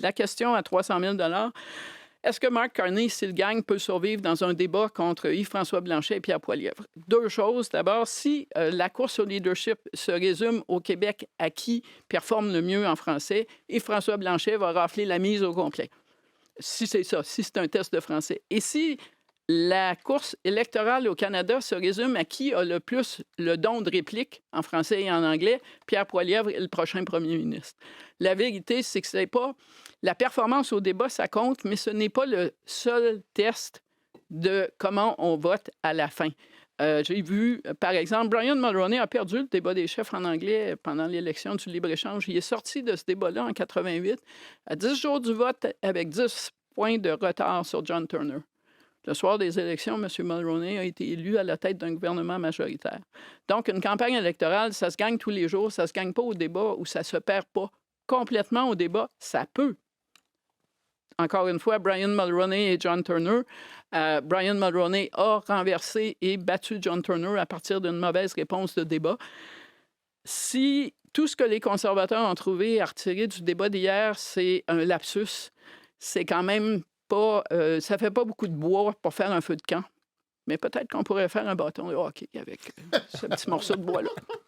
la question à 300 000 est-ce que Mark Carney, s'il gagne, peut survivre dans un débat contre Yves-François Blanchet et Pierre Poilievre? Deux choses. D'abord, si la course au leadership se résume au Québec à qui performe le mieux en français, Yves-François Blanchet va rafler la mise au complet. Si c'est ça, si c'est un test de français. Et si la course électorale au Canada se résume à qui a le plus le don de réplique en français et en anglais, Pierre Poilievre est le prochain premier ministre. La vérité, c'est que c'est pas... La performance au débat, ça compte, mais ce n'est pas le seul test de comment on vote à la fin. J'ai vu, par exemple, Brian Mulroney a perdu le débat des chefs en anglais pendant l'élection du libre-échange. Il est sorti de ce débat-là en 88, à 10 jours du vote, avec 10 points de retard sur John Turner. Le soir des élections, M. Mulroney a été élu à la tête d'un gouvernement majoritaire. Donc, une campagne électorale, ça se gagne tous les jours, ça se gagne pas au débat ou ça se perd pas complètement au débat. Ça peut. Encore une fois, Brian Mulroney et John Turner. Brian Mulroney a renversé et battu John Turner à partir d'une mauvaise réponse de débat. Si tout ce que les conservateurs ont trouvé à retirer du débat d'hier, c'est un lapsus, c'est quand même pas... ça fait pas beaucoup de bois pour faire un feu de camp. Mais peut-être qu'on pourrait faire un bâton de hockey avec ce petit morceau de bois-là.